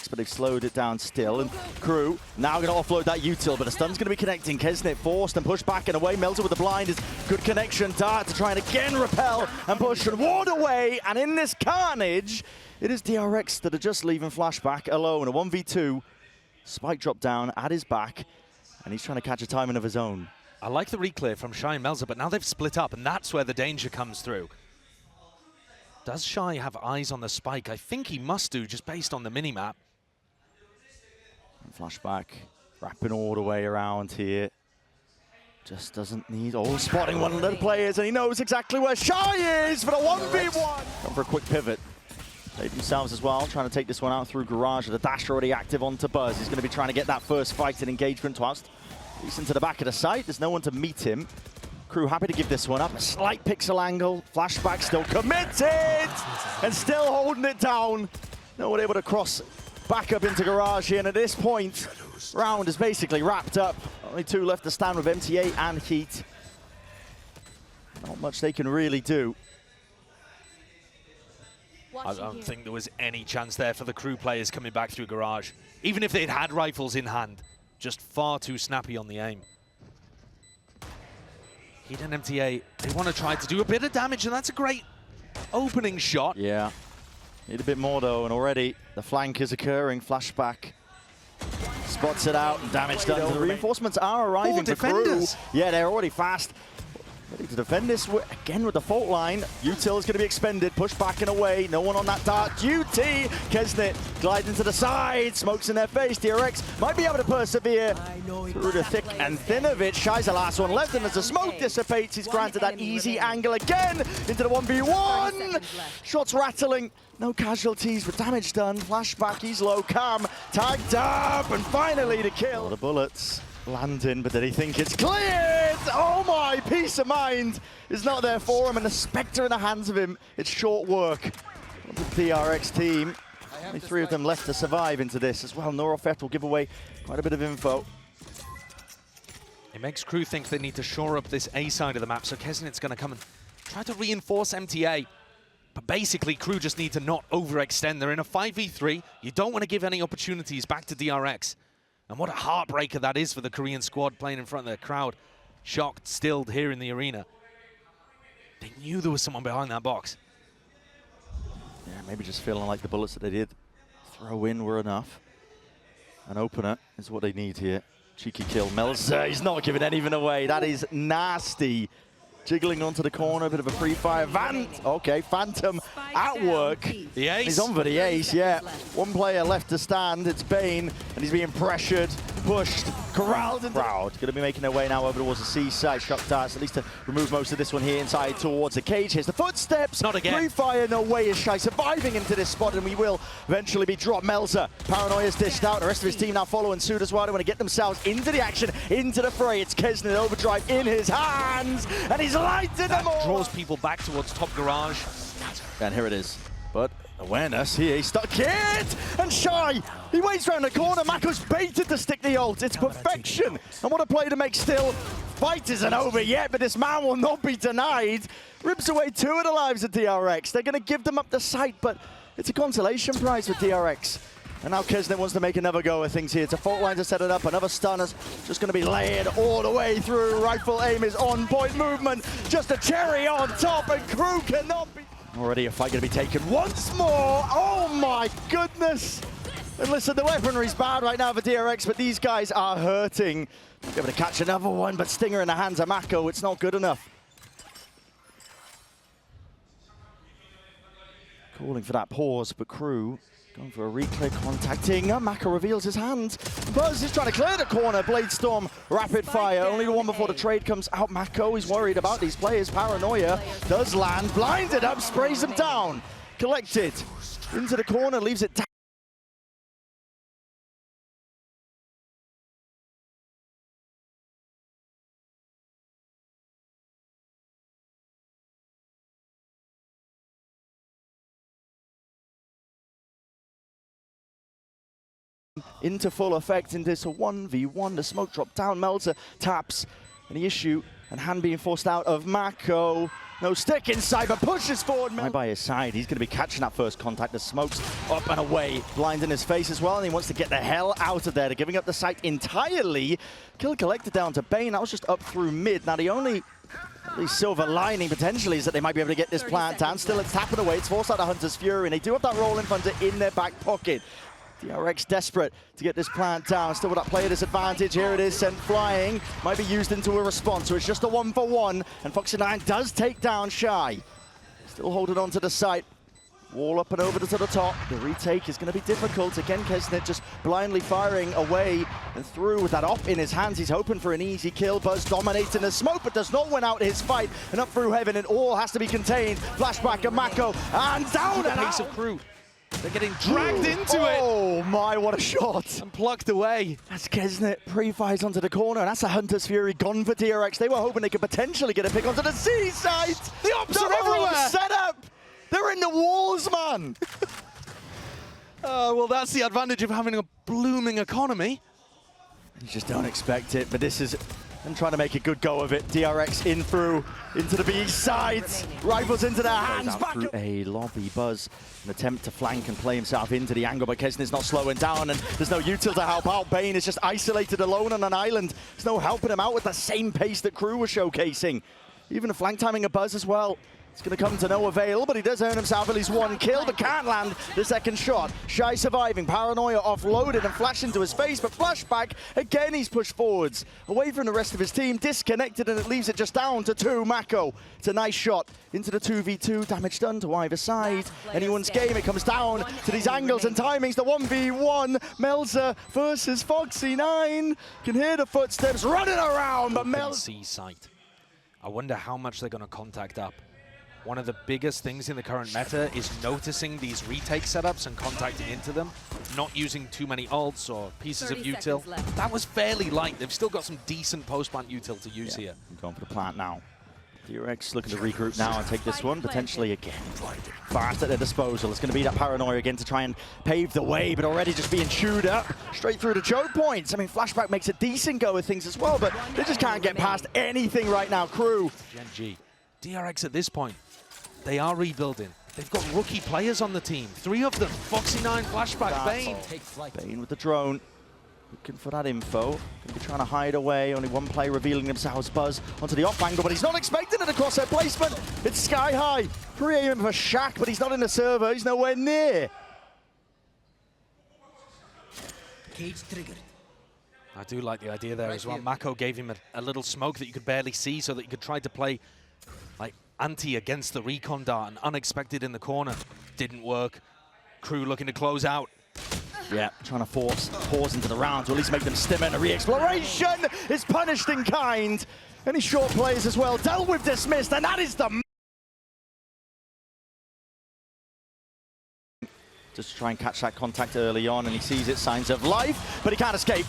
but they've slowed it down still. And Crew now going to offload that util, but a stun's going to be connecting. Keznit forced and pushed back and away. Melser with the blind is good connection. Dart to try and again repel and push and ward away. And in this carnage, it is DRX that are just leaving Flashback alone. A 1v2. Spike drop down at his back, and he's trying to catch a timing of his own. I like the reclear from Shyy and Melser, but now they've split up, and that's where the danger comes through. Does Shyy have eyes on the spike? I think he must do, just based on the minimap. Flashback wrapping all the way around here. Just doesn't need... Oh, spotting one of the players, and he knows exactly where Shyy is for the 1v1. Come for a quick pivot. They themselves as well, trying to take this one out through Garage. The dash already active onto Buzz. He's going to be trying to get that first fight and engagement whilst he's into the back of the site. There's no one to meet him. Crew happy to give this one up. A slight pixel angle. Flashback still committed and still holding it down. No one able to cross back up into Garage here. And at this point, round is basically wrapped up. Only two left to stand with MTA and Heat. Not much they can really do. I don't think there was any chance there for the Crew players coming back through Garage. Even if they'd had rifles in hand, just far too snappy on the aim. Heat and MTA, they want to try to do a bit of damage, and that's a great opening shot. Yeah. Need a bit more, though, and already the flank is occurring. Flashback spots it out, and damage done. The reinforcements are arriving for Crew. Yeah, they're already fast. Ready to defend this again with the fault line. Util is going to be expended, pushed back and away. No one on that dart duty. Keznit glides into the side, smokes in their face. DRX might be able to persevere through the thick and thin of it. Shyy's the last one left, and as the smoke dissipates, he's granted that easy angle again into the 1v1. Shots rattling, no casualties, but damage done. Flashback, he's low, Cam tagged up, and finally the kill. The bullets landing, but did he think it's cleared? Oh my, peace of mind is not there for him, and the Spectre in the hands of him, it's short work. The DRX team, only three of them left to survive into this as well. Norofet will give away quite a bit of info. It makes Crew think they need to shore up this A side of the map, so Keznit's going to come and try to reinforce MTA. But basically, Crew just need to not overextend. They're in a 5v3. You don't want to give any opportunities back to DRX. And what a heartbreaker that is for the Korean squad playing in front of the crowd. Shocked, stilled here in the arena. They knew there was someone behind that box. Yeah, maybe just feeling like the bullets that they did throw in were enough. An opener is what they need here. Cheeky kill. Melser, he's not giving anything away. That is nasty. Jiggling onto the corner, a bit of a free fire. Okay, Phantom at work. The ace. He's on for the ace, yeah. One player left to stand, it's BeYN, and he's being pressured, pushed, corralled into the crowd. Going to be making their way now over towards the seaside. Shock darts, at least to remove most of this one here inside towards the cage. Here's the footsteps. Not again. Free fire, no way is Shyy surviving into this spot, and we will eventually be dropped. Melser, Paranoia's dished out. The rest of his team now following suit as well. They want to get themselves into the action, into the fray. It's Keznit overdrive in his hands, and he's lighting them all. Draws people back towards top Garage. And here it is. But awareness here, he's stuck it! And Shyy, he waits around the corner. MaKo's baited to stick the ult. It's perfection. And what a play to make still. Fight isn't over yet, but this man will not be denied. Rips away two of the lives of DRX. They're going to give them up the site, but it's a consolation prize for DRX. And now Keznit wants to make another go of things here. It's a fault line to set it up. Another stunner's just going to be layered all the way through. Rifle aim is on point. Movement, just a cherry on top, and Crew cannot be... Already a fight going to be taken once more. Oh my goodness. And listen, the weaponry's bad right now for DRX, but these guys are hurting. Able to catch another one, but Stinger in the hands of MaKo, it's not good enough. Calling for that pause, but Crew going for a reclear, contacting. MaKo reveals his hand. Buzz is trying to clear the corner. Blade Storm, rapid fire. Only the one before the trade comes out. MaKo is worried about these players. Paranoia does land. Blinded up, sprays them down. Collected into the corner, leaves it down. Into full effect in this 1v1. The smoke drop down. Melser taps, and the issue and hand being forced out of MaKo. No stick inside, but pushes forward. Right by his side, he's going to be catching that first contact. The smoke's up and away, blinding his face as well, and he wants to get the hell out of there. They're giving up the site entirely. Kill collected down to BeYN. That was just up through mid. Now the only at least silver lining potentially is that they might be able to get this plant down. Still, it's tapping away. It's forced out the Hunter's Fury, and they do have that rolling thunder in their back pocket. DRX desperate to get this plant down. Still with that player disadvantage. Here it is, sent flying. Might be used into a response, so it's just a 1-for-1. And Foxy9 does take down Shyy. Still holding on to the site. Wall up and over to the top. The retake is going to be difficult. Again, Keznit just blindly firing away and through with that op in his hands. He's hoping for an easy kill. Buzz dominating the smoke, but does not win out his fight. And up through heaven, and all has to be contained. Flashback and MaKo, and down and pace out. of Crew. They're getting dragged into it. Oh my, what a shot. And plucked away. That's Keznit pre-fires onto the corner, and that's a Hunter's Fury gone for DRX. They were hoping they could potentially get a pick onto the C side. The ops are everywhere. Set up. They're in the walls, man. Well, that's the advantage of having a blooming economy. You just don't expect it, but this is them trying to make a good go of it. DRX in through into the B sides. Rifles into their hands. Back through a lobby. Buzz, an attempt to flank and play himself into the angle, but Keznit's not slowing down, and there's no util to help out. BeYN is just isolated alone on an island. There's no helping him out with the same pace that Crew was showcasing. Even the flank timing of Buzz as well. It's going to come to no avail, but he does earn himself at least one kill, but can't land the second shot. Shyy surviving, Paranoia offloaded and flashed into his face, but Flashback, again he's pushed forwards. Away from the rest of his team, disconnected, and it leaves it just down to 2. MaKo, it's a nice shot into the 2v2, damage done to either side. Anyone's game, it comes down to these angles and timings, the 1v1. Melser versus Foxy9. Can hear the footsteps running around, but C site. I wonder how much they're going to contact up. One of the biggest things in the current meta is noticing these retake setups and contacting into them, not using too many ults or pieces of util. That was fairly light. They've still got some decent post-plant util to use here. I'm going for the plant now. DRX looking to regroup now and take this one, potentially again. Fast at their disposal. It's going to be that Paranoia again to try and pave the way, but already just being chewed up straight through the choke points. I mean, Flashback makes a decent go of things as well, but they just can't get past anything right now. Crew. Gen DRX at this point, they are rebuilding. They've got rookie players on the team. 3 of them. Foxy9, Flashback, BeYN. BeYN with the drone. Looking for that info. Going to be trying to hide away. Only one player revealing themselves. Buzz onto the off angle, but he's not expecting it across their placement. It's sky high. Pre-aiming for Shaq, but he's not in the server. He's nowhere near. Cage triggered. I do like the idea there as well. MaKo gave him a little smoke that you could barely see so that you could try to play like anti against the recon dart, and unexpected in the corner. Didn't work. Crew looking to close out. Yeah, trying to force pause into the round to at least make them stim in. A re-exploration is punished in kind. Any short plays as well. Dealt with, dismissed, and that is the... Just try and catch that contact early on, and he sees it, signs of life, but he can't escape.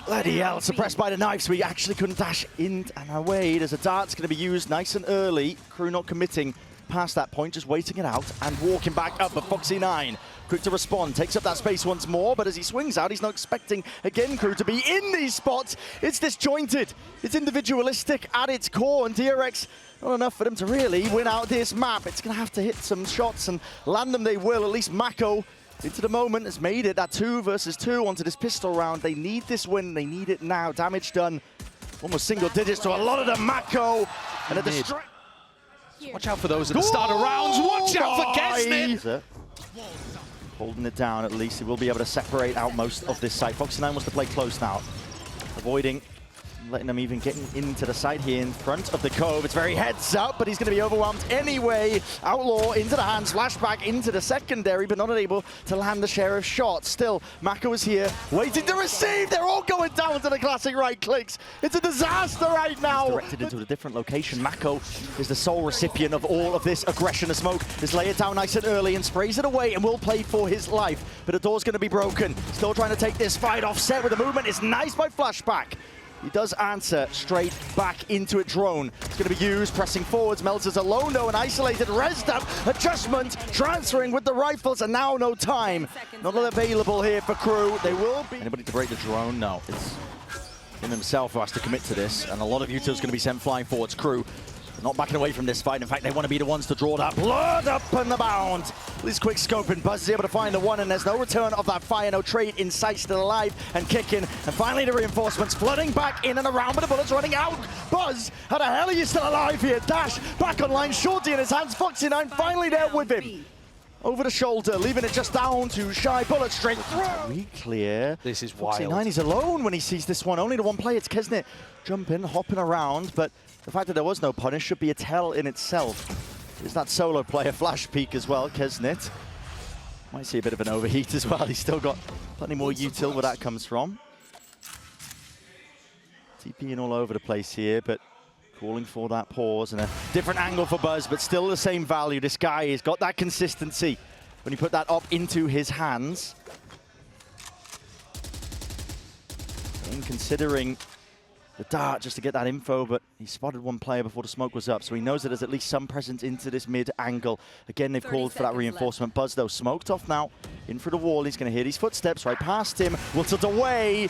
Bloody hell, suppressed by the knife, so he actually couldn't dash in and away. There's a dart's going to be used nice and early. Crew not committing past that point, just waiting it out and walking back up. But Foxy9, quick to respond, takes up that space once more, but as he swings out, he's not expecting, again, Crew to be in these spots. It's disjointed, it's individualistic at its core, and DRX, not enough for them to really win out this map. It's going to have to hit some shots, and land them they will. At least MaKo, into the moment, has made it. That 2 versus 2 onto this pistol round. They need this win. They need it now. Damage done. Almost single digits to a lot of them. MaKo. And at the watch out for those at the start of rounds. Watch out for Keznit. Holding it down at least. He will be able to separate out most of this site. Foxy9 wants to play close now. Avoiding, letting them even get into the side here in front of the Cove. It's very heads up, but he's going to be overwhelmed anyway. Outlaw into the hands, Flashback into the secondary, but not able to land the share of shots. Still, MaKo is here, waiting to receive. They're all going down to the classic right clicks. It's a disaster right now. He's directed into a different location. MaKo is the sole recipient of all of this aggression and smoke. Just lay it down nice and early and sprays it away and will play for his life. But the door's going to be broken. Still trying to take this fight offset with the movement. It's nice by Flashback. He does answer straight back into it. Drone. It's going to be used, pressing forwards. Melser's alone though, and isolated. Rezzed up. Adjustment. Transferring with the rifles, and now no time. Not available here for Crew. They will be... Anybody to break the drone? No. It's him himself who has to commit to this, and a lot of util's going to be sent flying forwards. Crew Not backing away from this fight. In fact, they want to be the ones to draw that blood up and the bound. This quick scoping, Buzz is able to find the one, and there's no return of that fire, no trade in sight, still alive and kicking. And finally the reinforcements flooding back in and around, but the bullets running out. Buzz, how the hell are you still alive here? Dash, back online, Shorty in his hands, Foxy9 finally there with him. Over the shoulder, leaving it just down to Shyy, bullet straight through. Clear. This is wild. Foxy9 is alone when he sees this one. Only the one play, it's Keznit jumping, hopping around, but the fact that there was no punish should be a tell in itself. Is that solo player flash peek as well, Keznit. Might see a bit of an overheat as well. He's still got plenty more util where that comes from. TPing all over the place here, but calling for that pause and a different angle for Buzz, but still the same value. This guy has got that consistency when you put that up into his hands. And considering the dart just to get that info, but he spotted one player before the smoke was up, so he knows that there's at least some presence into this mid angle. Again, they've called for that reinforcement. Buzz, though, smoked off now. In for the wall, he's going to hear these footsteps right past him. Wilted away.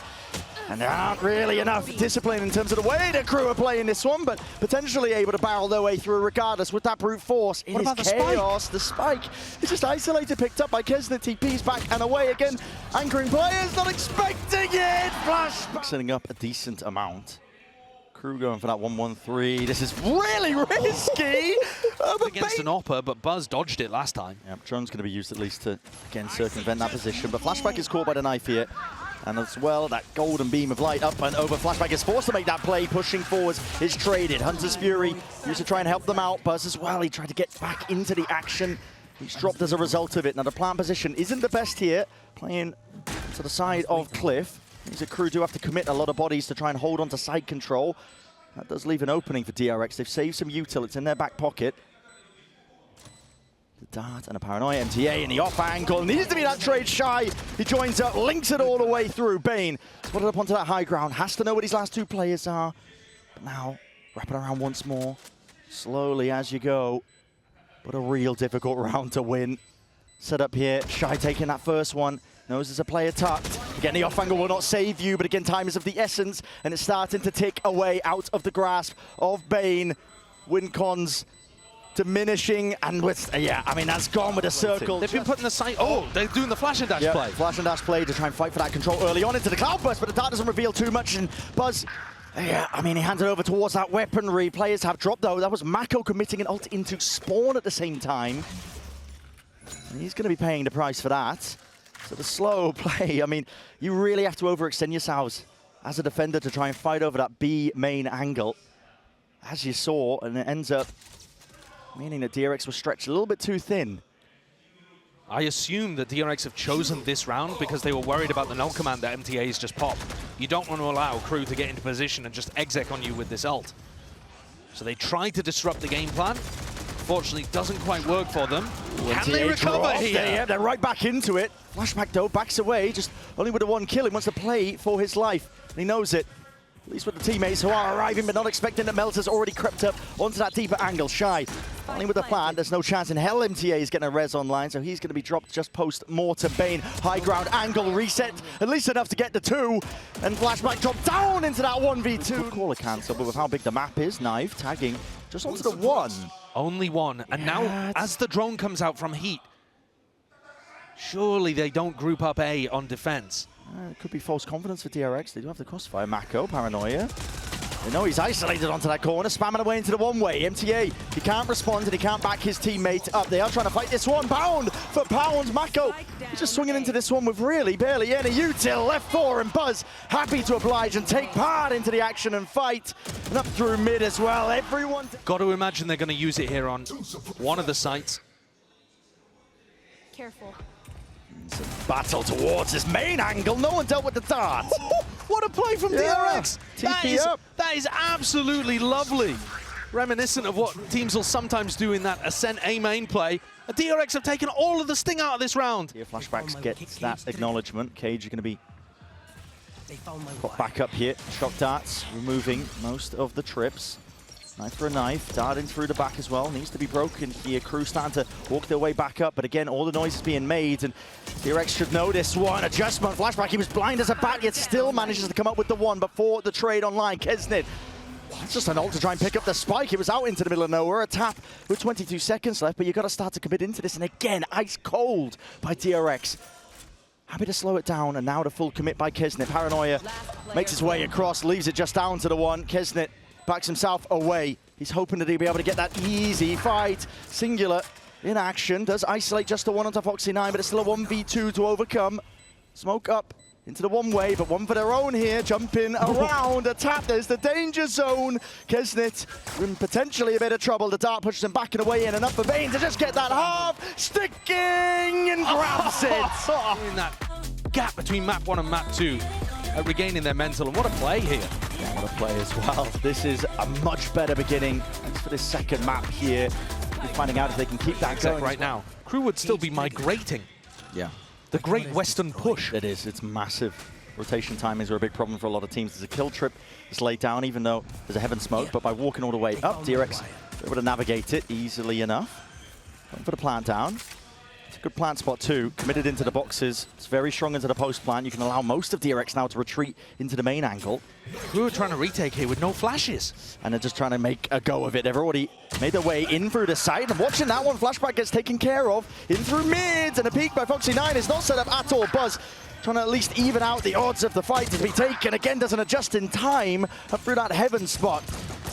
And there aren't really enough discipline in terms of the way the crew are playing this one, but potentially able to barrel their way through regardless with that brute force. It is chaos. The spike is just isolated, picked up by Keznit. TP's back and away again. Anchoring players, not expecting it. Flashback. Setting up a decent amount. Crew going for that 1-1-3. This is really risky. Against an Opper, but Buzz dodged it last time. Yeah, drone's going to be used at least to, again, circumvent that position. But Flashback is caught by the knife here. And as well, that golden beam of light up and over. Flashback is forced to make that play, pushing forwards is traded. Hunter's Fury used to try and help them out. Buzz as well, he tried to get back into the action. He's dropped as a result of it. Now the plant position isn't the best here. Playing to the side of Cliff. These crew do have to commit a lot of bodies to try and hold on to side control. That does leave an opening for DRX. They've saved some util, it's in their back pocket. The dart and a paranoia MTA in the off angle. Needs to be that trade. Shyy, he joins up, links it all the way through. BeYN spotted up onto that high ground, has to know what his last two players are. But now, wrapping around once more, slowly as you go. But a real difficult round to win. Set up here, Shyy taking that first one. Knows there's a player tucked. Again, the off angle will not save you, but again, time is of the essence, and it's starting to tick away out of the grasp of BeYN. Win cons diminishing, and with, yeah, I mean, that's gone with a circle. They've been putting the sight, oh, they're doing the flash and dash play. Flash and dash play to try and fight for that control early on into the cloud burst, but the dart doesn't reveal too much, and Buzz, yeah, I mean, he hands it over towards that weaponry. Players have dropped, though. That was MaKo committing an ult into spawn at the same time. And he's going to be paying the price for that. So the slow play, I mean, you really have to overextend yourselves as a defender to try and fight over that B main angle, as you saw, and it ends up meaning that DRX was stretched a little bit too thin. I assume that DRX have chosen this round because they were worried about the null command that MTA's just popped. You don't want to allow crew to get into position and just exec on you with this ult. So they tried to disrupt the game plan. Fortunately, doesn't quite work for them. Can they recover here? Yeah, they're right back into it. Flashback, though, backs away, just only with the one kill. He wants to play for his life, and he knows it. At least with the teammates who are arriving, but not expecting that Melser's already crept up onto that deeper angle. Shyy, finally with the plan, there's no chance in hell MTA is getting a res online, so he's going to be dropped just post-mortem. BeYN, high ground angle reset, at least enough to get the two, and Flashback dropped down into that 1v2. Caller cancel, but with how big the map is, Knife tagging just onto the one. Only one, and now as the drone comes out from heat, surely they don't group up A on defense. It could be false confidence for DRX. They do have the crossfire. MaKo, paranoia. They know he's isolated onto that corner, spamming away into the one-way. MTA, he can't respond and he can't back his teammate up. They are trying to fight this one. Pound for pound. MaKo, he's just swinging into this one with really barely any util. Left 4 and Buzz happy to oblige and take part into the action and fight. And up through mid as well. Everyone. Got to imagine they're going to use it here on one of the sites. Careful. Battle towards his main angle. No one dealt with the dart. What a play from DRX. TP That is absolutely lovely. Reminiscent of what teams will sometimes do in that Ascent A main play. DRX have taken all of the sting out of this round. Here, Flashbacks gets that acknowledgement. Cage are going to be put back up here. Shock darts removing most of the trips. Knife for a knife, darting through the back as well. Needs to be broken here. Crew starting to walk their way back up, but again, all the noise is being made, and DRX should know this one. Adjustment, Flashback, he was blind as a bat, yet still manages to come up with the one before the trade online. Keznit It's just an ult to try and pick up the spike. It was out into the middle of nowhere. A tap with 22 seconds left, but you've got to start to commit into this. And again, ice cold by DRX. Happy to slow it down, and now the full commit by Keznit. Paranoia makes his way across, leaves it just down to the one. Keznit backs himself away. He's hoping that he'll be able to get that easy fight. Singular in action, does isolate just the one onto Foxy9, but it's still a 1v2 to overcome. Smoke up into the one way, but one for their own here. Jumping around, a tap, there's the danger zone. Keznit in potentially a bit of trouble. The dart pushes him back and away in, and up for BeYN to just get that half. Sticking and grabs it. In that gap between map 1 and map 2, regaining their mental, and what a play here. Yeah, what a play as well. This is a much better beginning. Thanks for this second map here. We're finding out if they can keep that going right now. Crew would still be migrating. Yeah. The great western push. It is, it's massive. Rotation timings are a big problem for a lot of teams. There's a kill trip that's laid down, even though there's a heaven smoke, but by walking all the way up, DRX able to navigate it easily enough. Going for the plant down. It's a good plant spot too. Committed into the boxes. It's very strong into the post plant. You can allow most of DRX now to retreat into the main angle. Crew are trying to retake here with no flashes. And they're just trying to make a go of it. They've already made their way in through the side. And watching that one, Flashback gets taken care of. In through mids, and a peek by Foxy9 is not set up at all. Buzz trying to at least even out the odds of the fight to be taken. Again, doesn't adjust in time up through that heaven spot.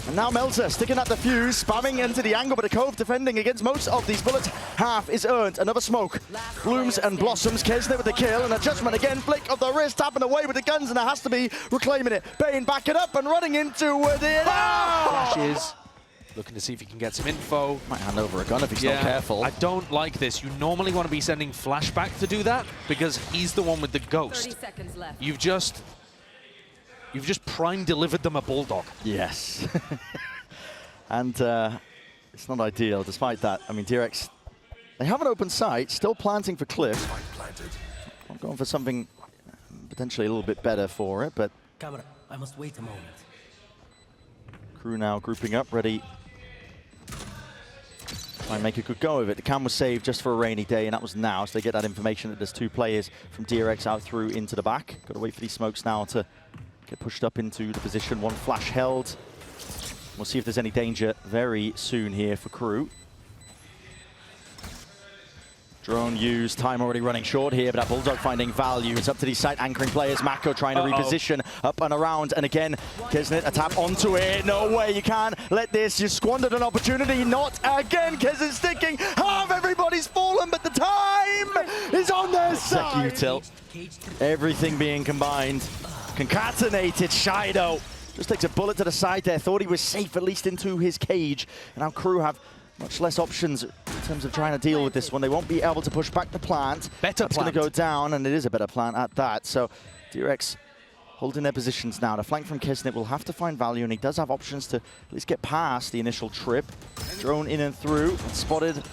And now Melser sticking at the fuse, spamming into the angle, but the Cove defending against most of these bullets. Half is earned. Another smoke. Blooms and blossoms. Keznit with the kill, and adjustment again. Flick of the wrist, tapping away with the guns, and it has to be reclaiming it. BeYN backing up and running into with it. Flashes. Looking to see if he can get some info. Might hand over a gun if he's not careful. I don't like this. You normally want to be sending Flashback to do that because he's the one with the ghost. 30 seconds left. You've just prime delivered them a bulldog. Yes. And it's not ideal despite that. I mean, DRX, they have an open site, still planting for Cliff. I'm going for something potentially a little bit better for it, but Camera, I must wait a moment. Crew now grouping up, ready. Try and make a good go of it. The cam was saved just for a rainy day, and that was now, so they get that information that there's 2 players from DRX out through into the back. Got to wait for these smokes now to get pushed up into the position. One flash held. We'll see if there's any danger very soon here for Crew. Drone used, time already running short here, but that Bulldog finding value. It's up to these site anchoring players. MaKo trying to reposition up and around, and again, Keznit a tap onto it. No way, you can't let this. You squandered an opportunity, not again. Keznit sticking, half everybody's fallen, but the time is on their side. Util. Everything being combined. Concatenated, Shyy though. Just takes a bullet to the side there. Thought he was safe, at least into his cage. And now Crew have much less options in terms of trying to deal with this one. They won't be able to push back the plant. Better That's going to go down, and it is a better plant at that. So DRX holding their positions now. The flank from Keznit will have to find value, and he does have options to at least get past the initial trip. Drone in and through, spotted.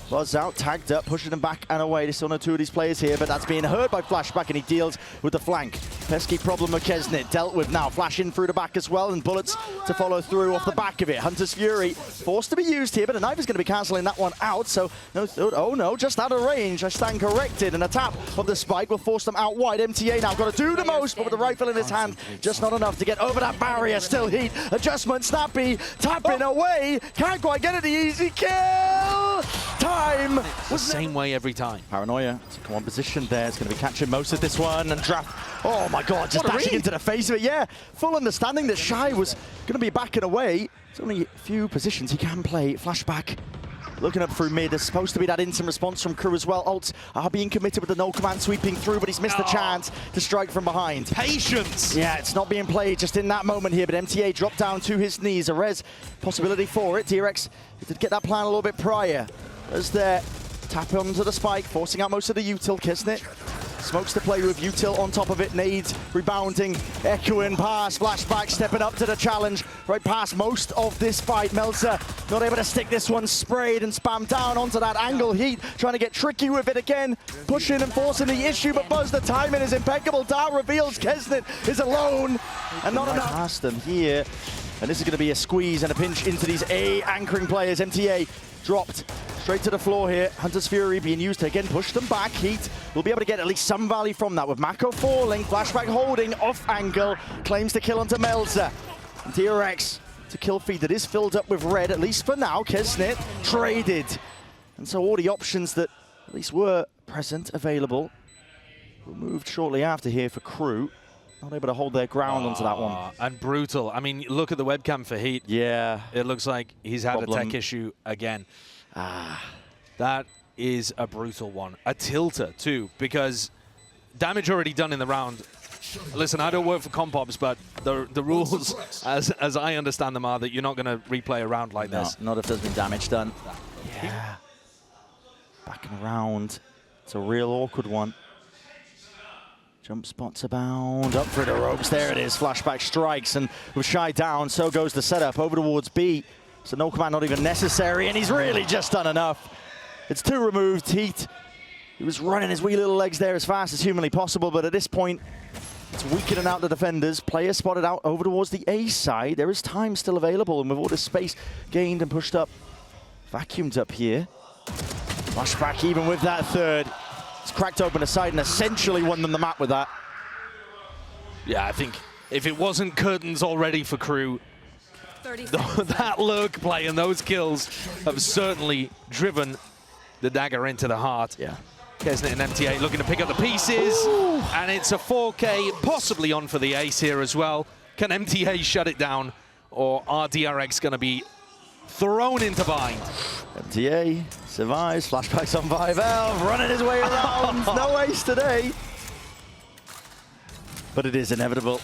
Buzz out, tagged up, pushing them back and away. They still know 2 of these players here, but that's being heard by Flashback, and he deals with the flank. Pesky problem with Keznit, dealt with now. Flash in through the back as well, and bullets to follow through off the back of it. Hunter's Fury forced to be used here, but a knife is going to be cancelling that one out, so no, oh no, just out of range. I stand corrected, and a tap of the spike will force them out wide. MTA now got to do the most, but with the rifle in his hand, just not enough to get over that barrier. Still heat, adjustment, snappy, tapping away, can't quite get it, the easy kill! Time the same way every time. Paranoia to come on position there. It's going to be catching most of this one, and draft. Oh my god, just dashing into the face of it. Yeah, full understanding that Shyy was going to be backing away. There's only a few positions he can play. Flashback looking up through mid. There's supposed to be that instant response from Crew as well. Ults are being committed with the no command sweeping through, but he's missed the chance to strike from behind. Patience! Yeah, it's not being played just in that moment here, but MTA dropped down to his knees. A res possibility for it. DRX did get that plan a little bit prior. As there, tap onto the spike, forcing out most of the util. Keznit smokes to play with, util on top of it. Nades rebounding, echoing past. Flashback stepping up to the challenge, right past most of this fight. Melser not able to stick this one, sprayed and spammed down onto that angle. Heat trying to get tricky with it again, pushing and forcing the issue, but Buzz, the timing is impeccable. Dart reveals Keznit is alone, and not enough past them here. And this is going to be a squeeze and a pinch into these A anchoring players. MTA dropped straight to the floor here. Hunter's Fury being used to again push them back. Heat will be able to get at least some value from that with MaKo falling. Flashback holding off angle. Claims the kill onto Melser. DRX to kill feed that is filled up with red, at least for now. Keznit traded. And so all the options that at least were present, available, were moved shortly after here for Crew. Not able to hold their ground onto that one. And brutal. I mean, look at the webcam for Heat. Yeah. It looks like he's had a tech issue again. That is a brutal one. A tilter, too, because damage already done in the round. Listen, I don't work for Compops, but the rules, as I understand them, are that you're not going to replay a round like this. Not if there's been damage done. Yeah. Back and around. It's a real awkward one. Jump spots abound, up through the ropes, there it is, Flashback strikes, and with Shyy down, so goes the setup over towards B. So no command not even necessary, and he's really just done enough. It's 2 removed. Heat, he was running his wee little legs there as fast as humanly possible, but at this point, it's weakening out the defenders. Player spotted out over towards the A side. There is time still available, and with all this space gained and pushed up, vacuumed up here. Flashback even with that third. It's cracked open a side and essentially won them the map with that. Yeah, I think if it wasn't curtains already for Crew, that lurk play and those kills have certainly driven the dagger into the heart. Yeah. Keznit and MTA looking to pick up the pieces. Ooh. And it's a 4K, possibly on for the ace here as well. Can MTA shut it down, or are DRX going to be thrown into bind? MTA survives, Flashback's on 5L, running his way around, no ace today. But it is inevitable.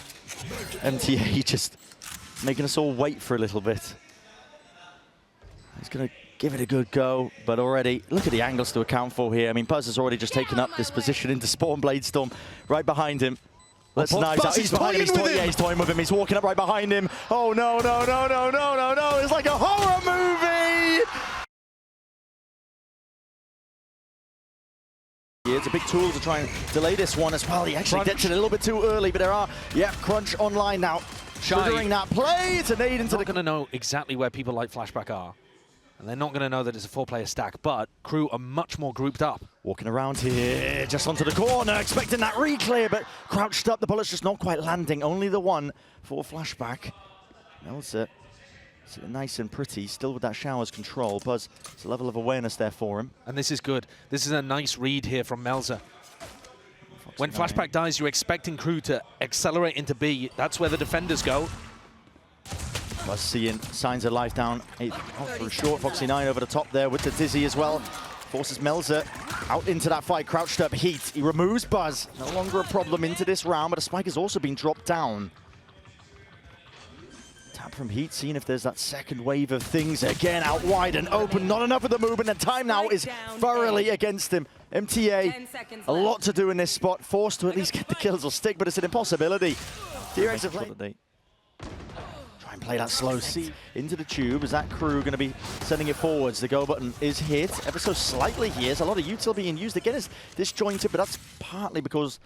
MTA just making us all wait for a little bit. He's going to give it a good go, but already, look at the angles to account for here. I mean, Buzz has already just taken up this position into Spawn Blade Storm right behind him. That's nice. He's behind him. He's toying with him. He's walking up right behind him. Oh, no, no, no, no, no, no, no. It's like a horror movie. It's a big tool to try and delay this one as well. He actually gets it a little bit too early, but there are, crunch online now. Triggering that play. It's a nade into the... going to know exactly where people like Flashback are. And they're not going to know that it's a 4-player stack, but Crew are much more grouped up. Walking around here, just onto the corner, expecting that re-clear, but crouched up, the bullet's just not quite landing. Only the one for Flashback. Melser, nice and pretty, still with that shower's control. Buzz, it's a level of awareness there for him. And this is good. This is a nice read here from Melser. When Flashback dies, you're expecting Crew to accelerate into B. That's where the defenders go. Buzz seeing signs of life down for a short. Foxy9 over the top there with the dizzy as well. Forces Melser out into that fight, crouched up. Heat, he removes Buzz. No longer a problem into this round, but a spike has also been dropped down. Tap from Heat, seeing if there's that second wave of things. Again, out wide and open. Not enough of the movement, and time now is thoroughly against him. MTA, a lot to do in this spot. Forced to at least get the kills or stick, but it's an impossibility. DRX have played. And play that slow C into the tube. Is that Crew going to be sending it forwards? The go button is hit ever so slightly here. There's a lot of util being used. Again, it's disjointed, but that's partly because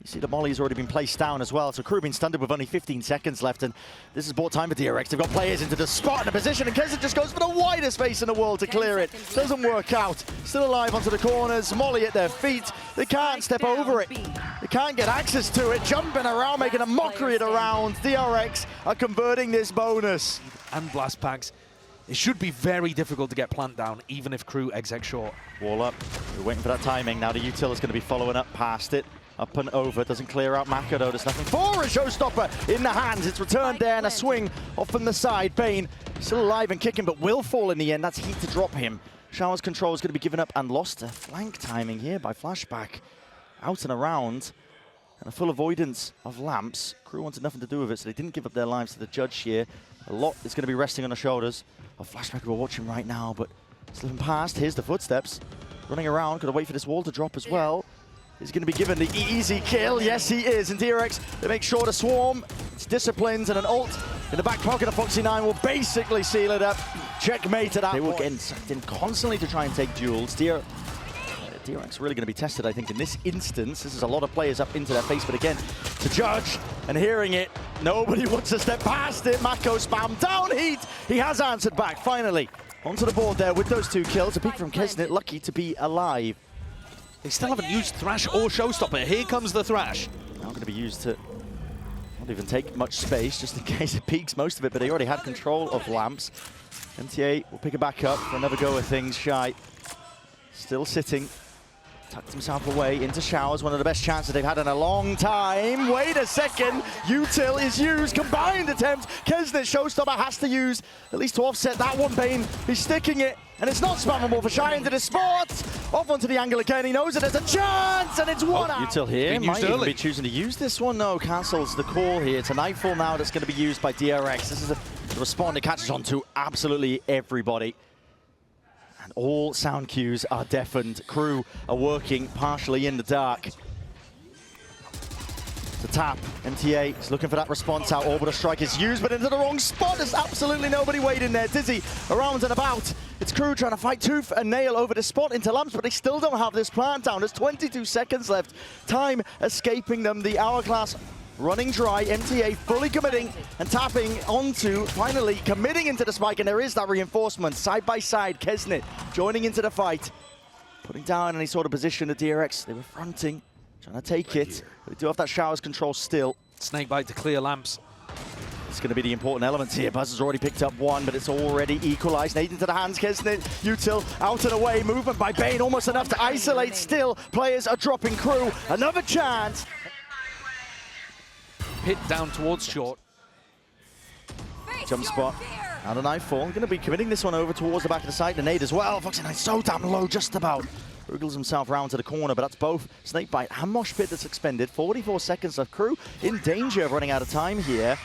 you see the molly's already been placed down as well. So Crew been stunned with only 15 seconds left, and this has bought time for DRX. They've got players into the spot and a position, and Keznit just goes for the widest space in the world to clear it. Doesn't work out. Still alive onto the corners. Molly at their feet. They can't step over it. They can't get access to it. Jumping around, making a mockery of the round. DRX are converting this bonus. And blast packs. It should be very difficult to get plant down, even if Crew exec short. Wall up. We're waiting for that timing. Now the util is going to be following up past it. Up and over, doesn't clear out MaKo though, there's nothing for a showstopper in the hands. It's returned there and a swing off from the side. BeYN still alive and kicking, but will fall in the end. That's Heat to drop him. Shower's control is going to be given up and lost. A flank timing here by Flashback. Out and around, and a full avoidance of lamps. Crew wanted nothing to do with it, so they didn't give up their lives to the judge here. A lot is going to be resting on the shoulders of Flashback, who are watching right now, but slipping past. Here's the footsteps. Running around, got to wait for this wall to drop as well. He's going to be given the easy kill. Yes, he is. And DRX, they make sure to swarm. It's disciplines and an ult in the back pocket of Foxy9 will basically seal it up. Checkmate at that point. They were getting sucked in constantly to try and take duels. DRX really going to be tested, I think, in this instance. This is a lot of players up into their face, but again, to judge and hearing it, nobody wants to step past it. MaKo spam down Heat. He has answered back, finally. Onto the board there with those 2 kills. A peek from Keznit, lucky to be alive. They still haven't used Thrash or Showstopper. Here comes the Thrash. Now going to be used to Won't even take much space, just in case it peaks most of it, but he already had control of lamps. MTA will pick it back up for another go of things. Shyy still sitting. Tucked himself away into showers, one of the best chances they've had in a long time. Wait a second, util is used, combined attempt. Keznit, showstopper, has to use, at least to offset that one. BeYN, he's sticking it, and it's not spammable for Shyy into the spot. Off onto the angle again, he knows that there's a chance, and it's one out. Util here, might even be choosing to use this one. No, cancels the call here. It's a nightfall now that's going to be used by DRX. This is the respawn it catches on to absolutely everybody. And all sound cues are deafened. Crew are working partially in the dark. The tap, MTA is looking for that response out. Orbital strike is used, but into the wrong spot. There's absolutely nobody waiting there. Dizzy around and about. It's Crew trying to fight tooth and nail over the spot into lamps, but they still don't have this plant down. There's 22 seconds left. Time escaping them. The hourglass running dry. MTA fully committing and tapping onto, finally committing into the spike, and there is that reinforcement. Side by side, Keznit joining into the fight. Putting down any sort of position at DRX. They were fronting, trying to take it. They do have that showers control still. Snakebite to clear lamps. It's going to be the important elements here. Buzz has already picked up one, but it's already equalized. Nade into the hands, Keznit. Util out and away. Movement by BeYN, almost enough to isolate still. Players are dropping. Crew, another chance. Hit down towards short. Jump spot. And a nightfall. Going to be committing this one over towards the back of the site. The nade as well. Foxy9 so damn low, just about. Wriggles himself round to the corner, but that's both Snakebite and Mosh Pit that's expended. 44 seconds of Crew in danger of running out of time here.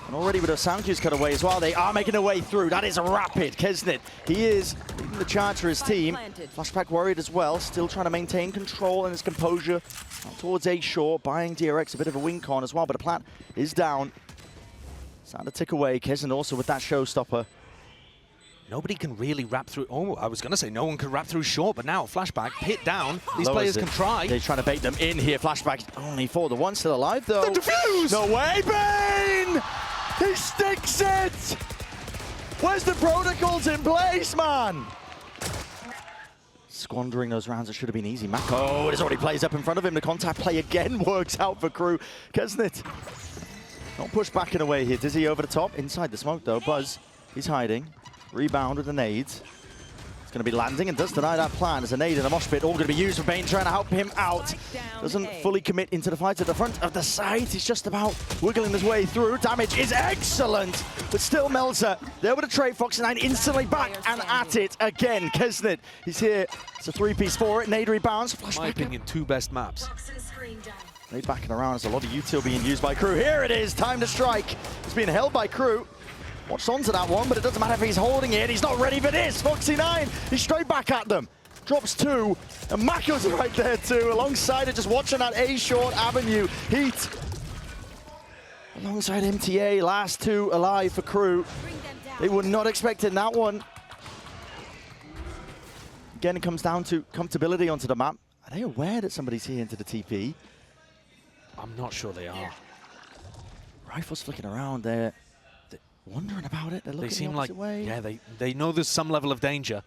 And already with a sound cues cut away as well, they are making their way through. That is rapid. Keznit, he is leading the charge for his team. Flashback worried as well, still trying to maintain control and his composure towards A short, buying DRX a bit of a wink on as well, but the plant is down. Starting to tick away. Keznit also with that showstopper. Nobody can really wrap through. Oh, I was going to say no one can wrap through short, but now Flashback hit down. These players can try. They're trying to bait them in here. Flashback only for the one still alive though. The defuse! No way, BeYN! He sticks it! Where's the protocols in place, man? Squandering those rounds, it should have been easy. MaKo, there's already plays up in front of him. The contact play again works out for Crew. Keznit, not pushed back in a way here. Dizzy over the top, inside the smoke though. Buzz, he's hiding. Rebound with the nades. It's going to be landing and does deny that plan. There's a nade and a mosh pit, all going to be used for BeYN, trying to help him out. Doesn't fully commit into the fight at the front of the site. He's just about wiggling his way through. Damage is excellent, but still Melser. There with a trade. Foxy9 instantly back and at it again. Keznit, he's here. It's a three-piece for it. Nade rebounds. Flashback. In my opinion, two best maps. Nade backing around. There's a lot of util being used by Crew. Here it is. Time to strike. It's being held by Crew. Watch onto that one, but it doesn't matter if he's holding it. He's not ready for this. Foxy9, he's straight back at them. Drops two, and MaKo's right there too, alongside it, just watching that A-short avenue. Heat. Alongside MTA, last two alive for Crew. They were not expecting that one. Again, it comes down to comfortability onto the map. Are they aware that somebody's here into the TP? I'm not sure they are. Rifles flicking around there. Wondering about it. They're looking they seem the like, way. yeah, they know there's some level of danger.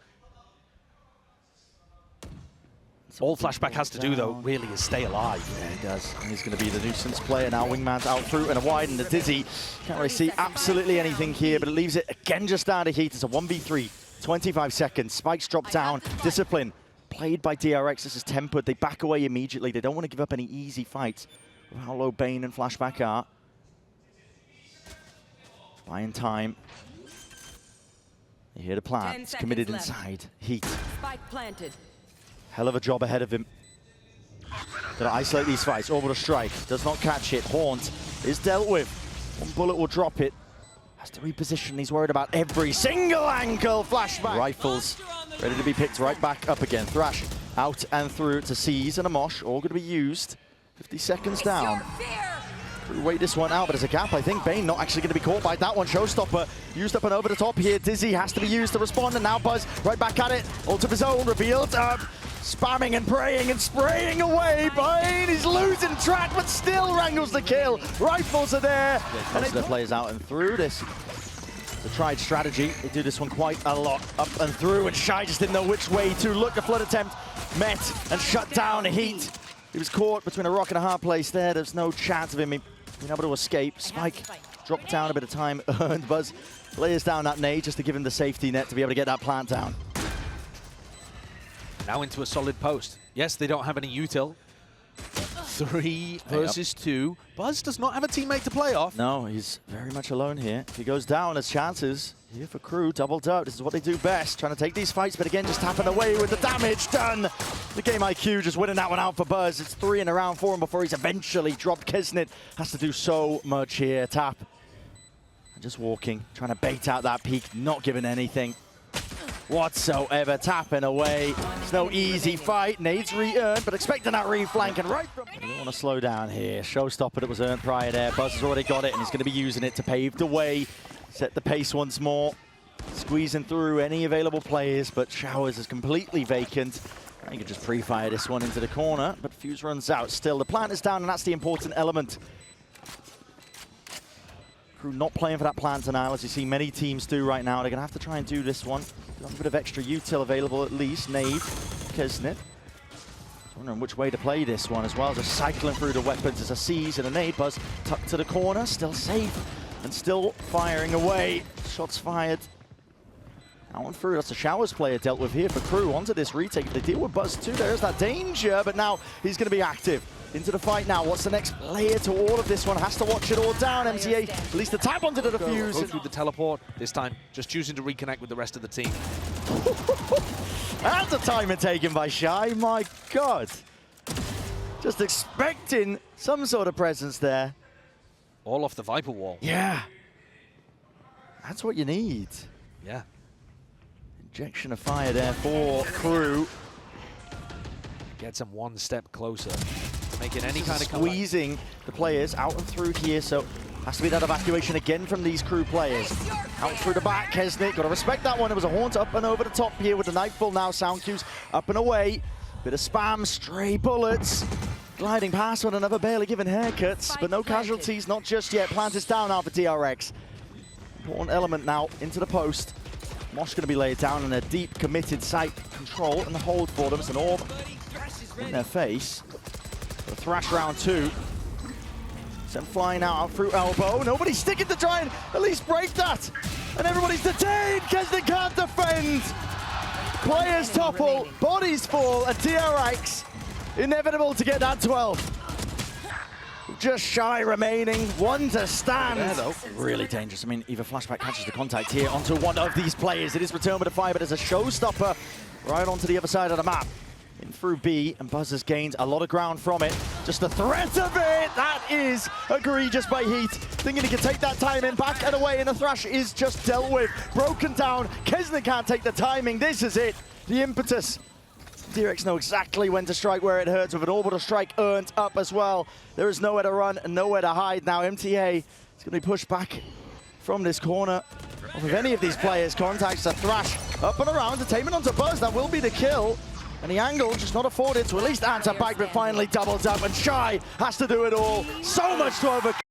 All Flashback has to do, though, really is stay alive. Yeah, he does. And he's going to be the nuisance player now. Wingman's out through and a wide, and the Dizzy can't really see absolutely anything here, but it leaves it again just down to Heat. It's a 1v3, 25 seconds. Spikes drop down. Discipline played by DRX. This is tempered. They back away immediately. They don't want to give up any easy fights with how low BeYN and Flashback are. Buying time. You hear the plan. It's committed inside. Heat. Spike planted. Hell of a job ahead of him. Gonna isolate these fights. Orbital strike. Does not catch it. Haunt is dealt with. One bullet will drop it. Has to reposition. He's worried about every single angle. Flashback. Rifles ready to be picked right back up again. Thrash out and through to seize and a mosh. All going to be used. 50 seconds down. Wait this one out, but there's a gap. I think BeYN not actually going to be caught by that one. Showstopper used up and over the top here. Dizzy has to be used to respond, and now Buzz right back at it. Ult of his own, revealed up. Spamming and praying and spraying away. BeYN is losing track, but still wrangles the kill. Rifles are there. Yeah, and the players out and through this. The tried strategy. They do this one quite a lot. Up and through, and Shyy just didn't know which way to look. The flood attempt met and shut down Heat. He was caught between a rock and a hard place there. There's no chance of him being able to escape. Spike dropped down a bit of time, earned. Buzz layers down that nade just to give him the safety net to be able to get that plant down. Now into a solid post. Yes, they don't have any util. 3 versus 2. Buzz does not have a teammate to play off. No, he's very much alone here. If he goes down, there's chances. Here for Crew, doubled up. This is what they do best, trying to take these fights, but again, just tapping away with the damage done. The game IQ just winning that one out for Buzz. It's 3 in a round for him before he's eventually dropped. Keznit has to do so much here. Tap. And just walking, trying to bait out that peak, not giving anything whatsoever, tapping away. It's no easy fight. Nades re-earned, but expecting that re-flank, and right from... You don't want to slow down here. Showstopper that was earned prior there. Buzz has already got it, and he's going to be using it to pave the way. Set the pace once more. Squeezing through any available players, but Showers is completely vacant. You can just pre-fire this one into the corner, but Fuse runs out still. The plant is down, and that's the important element. Crew not playing for that plant denial, as you see many teams do right now. They're going to have to try and do this one. Got a bit of extra util available at least. Nade, Keznit. Wondering which way to play this one as well. Just cycling through the weapons as a seize and a nade. Buzz tucked to the corner, still safe and still firing away. Shots fired. Out and through. That's a Showers player dealt with here for Crew. Onto this retake. They deal with Buzz too. There's that danger, but now he's going to be active. Into the fight now. What's the next player to all of this one? Has to watch it all down. MTA at least the tap onto the defuse. Go through the teleport. This time, just choosing to reconnect with the rest of the team. And the timer taken by Shyy. My God. Just expecting some sort of presence there. All off the Viper wall. Yeah. That's what you need. Yeah. Injection of fire there for Crew. Gets him one step closer. Making any kind of squeezing the players out and through here, so has to be that evacuation again from these Crew players. Out through the back, Keznit, got to respect that one. It was a haunt up and over the top here with the Nightfall now. Sound cues up and away. Bit of spam, stray bullets. Gliding past one another, barely giving haircuts, but no casualties, not just yet. Plant is down now for DRX. Important element now into the post. Mosh going to be laid down in a deep, committed site control and the hold for them. It's an orb in their face. The Thrash round 2. Sent flying out through elbow. Nobody's sticking to try and at least break that. And everybody's detained because they can't defend. Players topple, bodies fall, and DRX inevitable to get that 12. Just Shyy remaining, one to stand. Yeah, though. Really dangerous. I mean, either Flashback catches the contact here onto one of these players. It is returned with a fire, but there's a showstopper right onto the other side of the map. In through B, and Buzz has gained a lot of ground from it. Just the threat of it, that is egregious by Heat. Thinking he can take that timing back and away, and the Thrash is just dealt with. Broken down, Keznit can't take the timing. This is it, the impetus. DRX know exactly when to strike where it hurts with an orbital strike earned up as well. There is nowhere to run and nowhere to hide now. MTA is going to be pushed back from this corner. If any of these players contacts a Thrash up and around, detainment onto Buzz, that will be the kill. And the angle just not afforded to at least answer back, but finally doubles up, and Shyy has to do it all. So much to overcome.